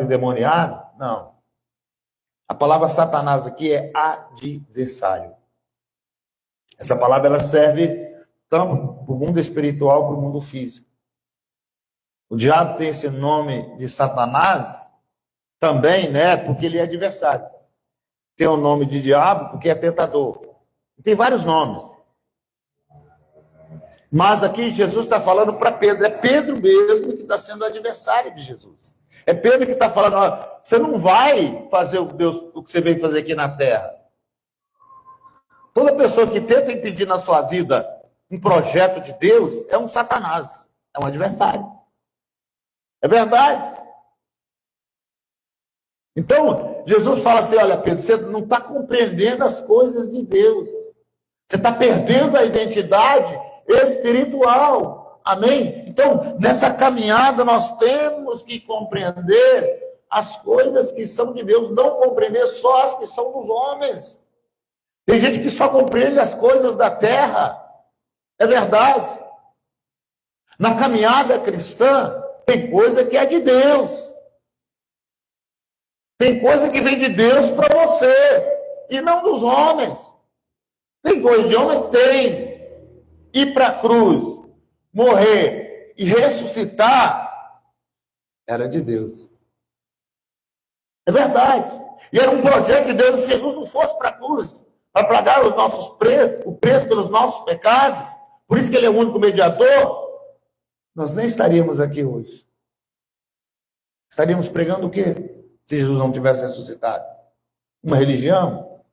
endemoniado? Não. A palavra Satanás aqui é adversário. Essa palavra ela serve tanto para o mundo espiritual para o mundo físico. O diabo tem esse nome de Satanás também, né? Porque ele é adversário. Tem o nome de diabo porque é tentador. Tem vários nomes. Mas aqui Jesus está falando para Pedro. É Pedro mesmo que está sendo adversário de Jesus. É Pedro que está falando, ó, você não vai fazer o que você veio fazer aqui na terra. Toda pessoa que tenta impedir na sua vida um projeto de Deus é um Satanás, é um adversário. É verdade. Então, Jesus fala assim, olha, Pedro, você não está compreendendo as coisas de Deus. Você está perdendo a identidade espiritual. Amém? Então, nessa caminhada, nós temos que compreender as coisas que são de Deus, não compreender só as que são dos homens. Tem gente que só compreende as coisas da terra. É verdade. Na caminhada cristã, tem coisa que é de Deus. Tem coisa que vem de Deus para você, e não dos homens. Tem coisa de homens? Tem. Ir para a cruz, morrer e ressuscitar, era de Deus. É verdade. E era um projeto de Deus. Se Jesus não fosse para a cruz, para pagar o preço pelos nossos pecados, por isso que ele é o único mediador, nós nem estaríamos aqui hoje. Estaríamos pregando o quê? Se Jesus não tivesse ressuscitado? Uma religião?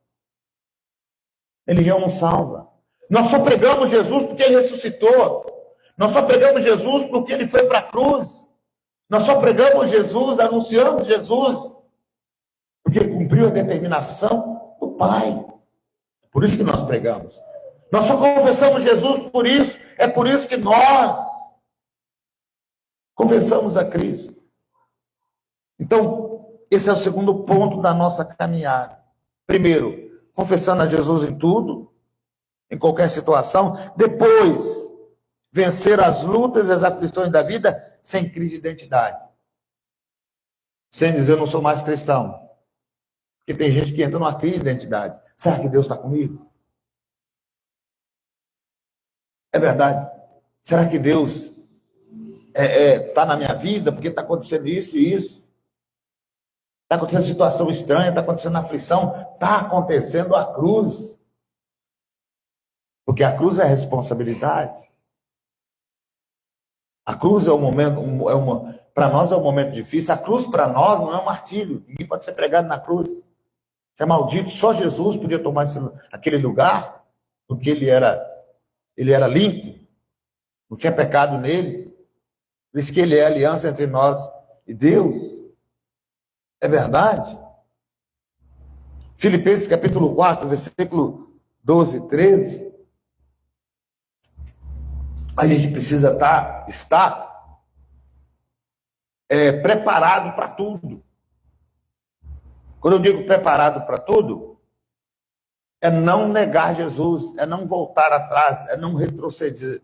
Religião não salva. Nós só pregamos Jesus porque ele ressuscitou. Nós só pregamos Jesus porque ele foi para a cruz. Nós só pregamos Jesus, anunciamos Jesus, porque ele cumpriu a determinação do Pai. Por isso que nós pregamos. Nós só confessamos Jesus por isso. É por isso que nós confessamos a Cristo. Então, esse é o segundo ponto da nossa caminhada. Primeiro, confessando a Jesus em tudo, em qualquer situação. Depois, vencer as lutas e as aflições da vida sem crise de identidade. Sem dizer, eu não sou mais cristão. Porque tem gente que entra numa crise de identidade. Será que Deus está comigo? É verdade. Será que Deus está na minha vida? Porque está acontecendo isso e isso? Está acontecendo situação estranha, está acontecendo aflição, está acontecendo a cruz. Porque a cruz é a responsabilidade. A cruz é um momento, para nós é um momento difícil. A cruz para nós não é um martírio. Ninguém pode ser pregado na cruz. Isso é maldito. Só Jesus podia tomar aquele lugar, porque ele era limpo, não tinha pecado nele. Por isso que ele é a aliança entre nós e Deus. É verdade? Filipenses capítulo 4, versículo 12 e 13. A gente precisa estar preparado para tudo. Quando eu digo preparado para tudo, é não negar Jesus, é não voltar atrás, é não retroceder.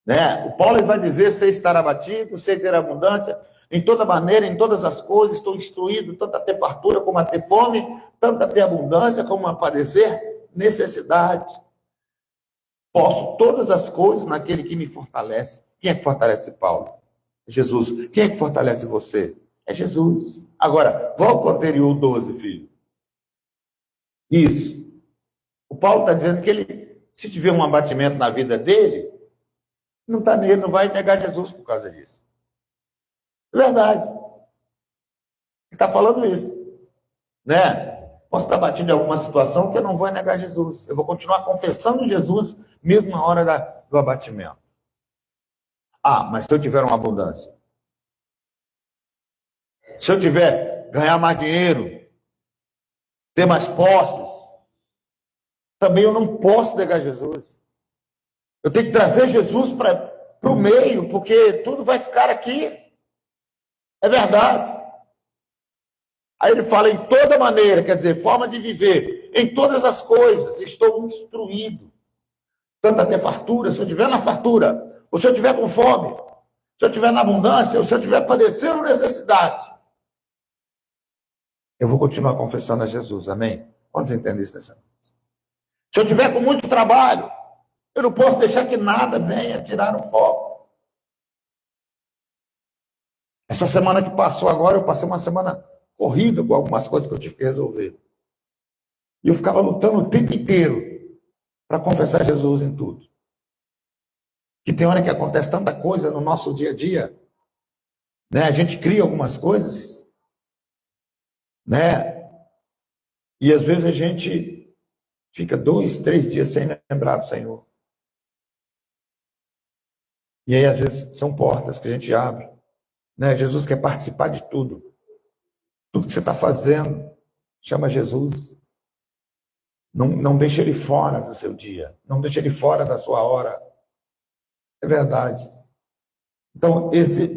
Né? O Paulo vai dizer, sei estar abatido, sei ter abundância, em toda maneira, em todas as coisas, estou instruído, tanto a ter fartura como a ter fome, tanto a ter abundância como a padecer necessidade. Posso todas as coisas naquele que me fortalece. Quem é que fortalece Paulo? Jesus. Quem é que fortalece você? É Jesus. Agora, volta ao anterior 12, filho. Isso. O Paulo está dizendo que ele, se tiver um abatimento na vida dele, não está nele, não vai negar Jesus por causa disso. É verdade. Ele está falando isso. Né? Posso estar batido em alguma situação que eu não vou negar Jesus. Eu vou continuar confessando Jesus, mesmo na hora do abatimento. Ah, mas se eu tiver uma abundância? Se eu tiver ganhar mais dinheiro, ter mais posses, também eu não posso negar Jesus. Eu tenho que trazer Jesus para o meio, porque tudo vai ficar aqui. É verdade. Aí ele fala em toda maneira, quer dizer, forma de viver, em todas as coisas, estou instruído. Tanto a ter fartura, se eu estiver na fartura, ou se eu estiver com fome, se eu estiver na abundância, ou se eu estiver padecendo necessidade, eu vou continuar confessando a Jesus, amém? Quantos entendem isso nessa noite? Se eu estiver com muito trabalho, eu não posso deixar que nada venha tirar o foco. Essa semana que passou agora, eu passei uma semana corrida com algumas coisas que eu tive que resolver. E eu ficava lutando o tempo inteiro para confessar Jesus em tudo. Que tem hora que acontece tanta coisa no nosso dia a dia, né? A gente cria algumas coisas, né? E às vezes a gente fica 2, 3 dias sem lembrar do Senhor. E aí às vezes são portas que a gente abre, né? Jesus quer participar de tudo. Tudo que você está fazendo, chama Jesus. Não deixa ele fora do seu dia, não deixa ele fora da sua hora. É verdade. Então, esse